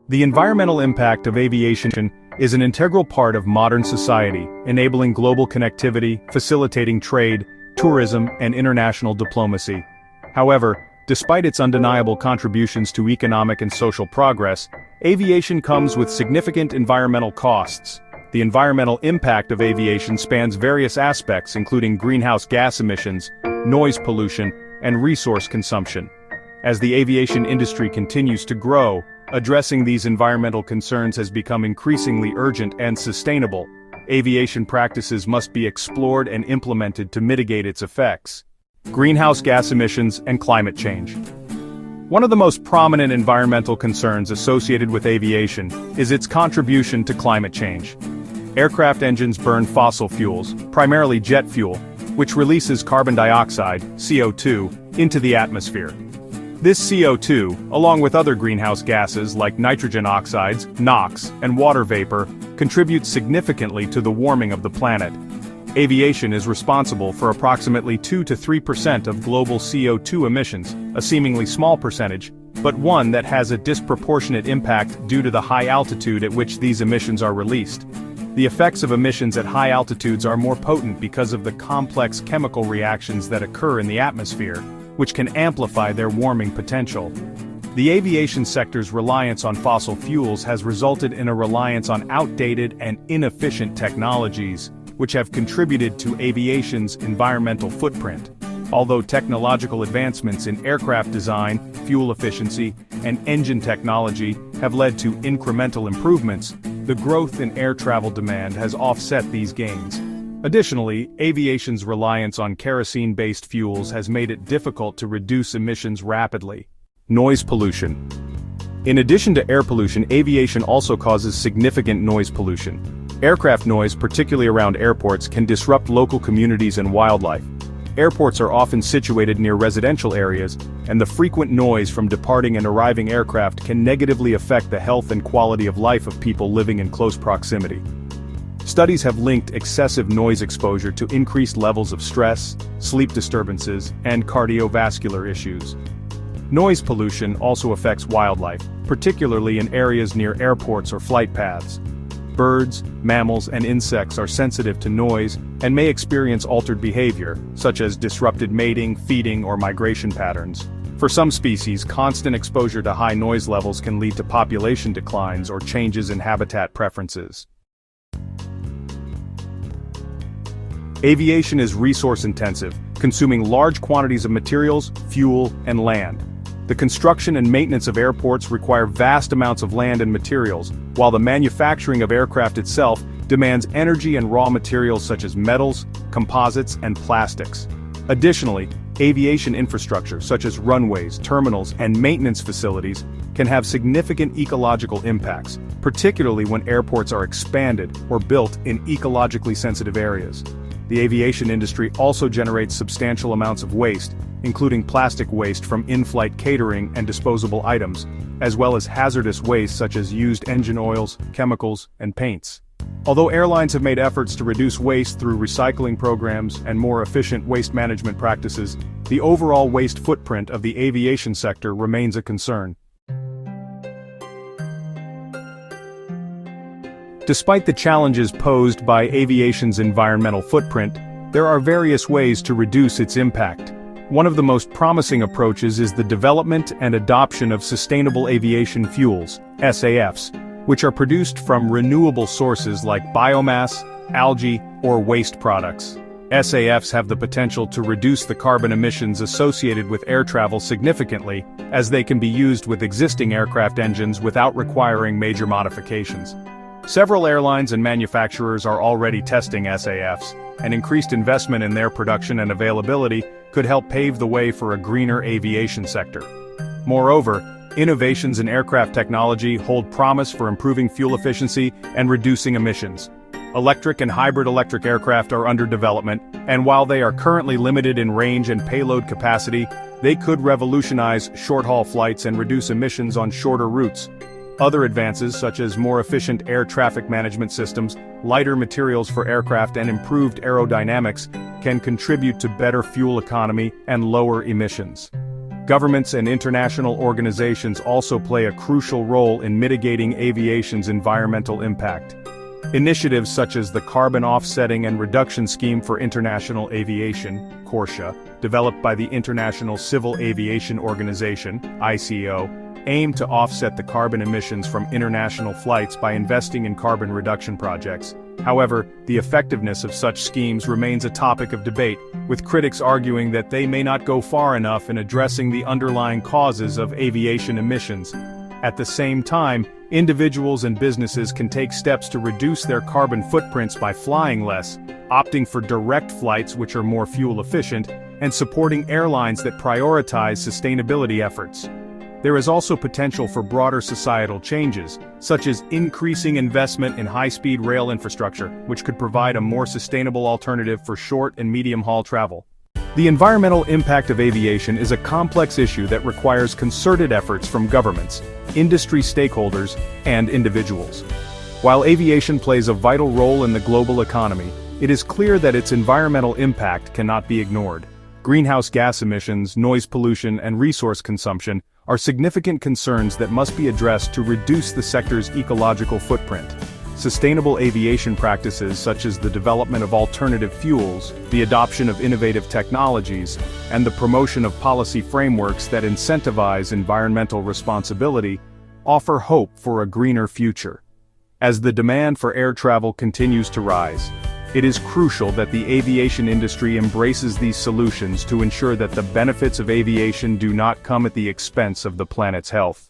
The environmental impact of aviation is an integral part of modern society, enabling global connectivity, facilitating trade, tourism, and international diplomacy. However, despite its undeniable contributions to economic and social progress, aviation comes with significant environmental costs. The environmental impact of aviation spans various aspects, including greenhouse gas emissions, noise pollution, and resource consumption. As the aviation industry continues to grow, addressing these environmental concerns has become increasingly urgent and sustainable. Aviation practices must be explored and implemented to mitigate its effects. Greenhouse gas emissions and climate change. One of the most prominent environmental concerns associated with aviation is its contribution to climate change. Aircraft engines burn fossil fuels, primarily jet fuel, which releases carbon dioxide, CO2, into the atmosphere. This CO2, along with other greenhouse gases like nitrogen oxides, NOx, and water vapor, contributes significantly to the warming of the planet. Aviation is responsible for approximately 2 to 3% of global CO2 emissions, a seemingly small percentage, but one that has a disproportionate impact due to the high altitude at which these emissions are released. The effects of emissions at high altitudes are more potent because of the complex chemical reactions that occur in the atmosphere, which can amplify their warming potential. The aviation sector's reliance on fossil fuels has resulted in a reliance on outdated and inefficient technologies, which have contributed to aviation's environmental footprint. Although technological advancements in aircraft design, fuel efficiency, and engine technology have led to incremental improvements, the growth in air travel demand has offset these gains. Additionally, aviation's reliance on kerosene-based fuels has made it difficult to reduce emissions rapidly. Noise pollution. In addition to air pollution, aviation also causes significant noise pollution. Aircraft noise, particularly around airports, can disrupt local communities and wildlife. Airports are often situated near residential areas, and the frequent noise from departing and arriving aircraft can negatively affect the health and quality of life of people living in close proximity. Studies have linked excessive noise exposure to increased levels of stress, sleep disturbances, and cardiovascular issues. Noise pollution also affects wildlife, particularly in areas near airports or flight paths. Birds, mammals, and insects are sensitive to noise and may experience altered behavior, such as disrupted mating, feeding, or migration patterns. For some species, constant exposure to high noise levels can lead to population declines or changes in habitat preferences. Aviation is resource-intensive, consuming large quantities of materials, fuel, and land. The construction and maintenance of airports require vast amounts of land and materials, while the manufacturing of aircraft itself demands energy and raw materials such as metals, composites, and plastics. Additionally, aviation infrastructure such as runways, terminals, and maintenance facilities can have significant ecological impacts, particularly when airports are expanded or built in ecologically sensitive areas. The aviation industry also generates substantial amounts of waste, including plastic waste from in-flight catering and disposable items, as well as hazardous waste such as used engine oils, chemicals, and paints. Although airlines have made efforts to reduce waste through recycling programs and more efficient waste management practices, the overall waste footprint of the aviation sector remains a concern. Despite the challenges posed by aviation's environmental footprint, there are various ways to reduce its impact. One of the most promising approaches is the development and adoption of sustainable aviation fuels, SAFs, which are produced from renewable sources like biomass, algae, or waste products. SAFs have the potential to reduce the carbon emissions associated with air travel significantly, as they can be used with existing aircraft engines without requiring major modifications. Several airlines and manufacturers are already testing SAFs, and increased investment in their production and availability could help pave the way for a greener aviation sector. Moreover, innovations in aircraft technology hold promise for improving fuel efficiency and reducing emissions. Electric and hybrid electric aircraft are under development, and while they are currently limited in range and payload capacity, they could revolutionize short-haul flights and reduce emissions on shorter routes. Other advances such as more efficient air traffic management systems, lighter materials for aircraft, and improved aerodynamics can contribute to better fuel economy and lower emissions. Governments and international organizations also play a crucial role in mitigating aviation's environmental impact. Initiatives such as the Carbon Offsetting and Reduction Scheme for International Aviation, CORSIA, developed by the International Civil Aviation Organization, ICAO, aim to offset the carbon emissions from international flights by investing in carbon reduction projects. However, the effectiveness of such schemes remains a topic of debate, with critics arguing that they may not go far enough in addressing the underlying causes of aviation emissions. At the same time, individuals and businesses can take steps to reduce their carbon footprints by flying less, opting for direct flights which are more fuel efficient, and supporting airlines that prioritize sustainability efforts. There is also potential for broader societal changes, such as increasing investment in high-speed rail infrastructure, which could provide a more sustainable alternative for short and medium-haul travel. The environmental impact of aviation is a complex issue that requires concerted efforts from governments, industry stakeholders, and individuals. While aviation plays a vital role in the global economy, it is clear that its environmental impact cannot be ignored. Greenhouse gas emissions, noise pollution, and resource consumption are significant concerns that must be addressed to reduce the sector's ecological footprint. Sustainable aviation practices such as the development of alternative fuels, the adoption of innovative technologies, and the promotion of policy frameworks that incentivize environmental responsibility offer hope for a greener future. As the demand for air travel continues to rise, it is crucial that the aviation industry embraces these solutions to ensure that the benefits of aviation do not come at the expense of the planet's health.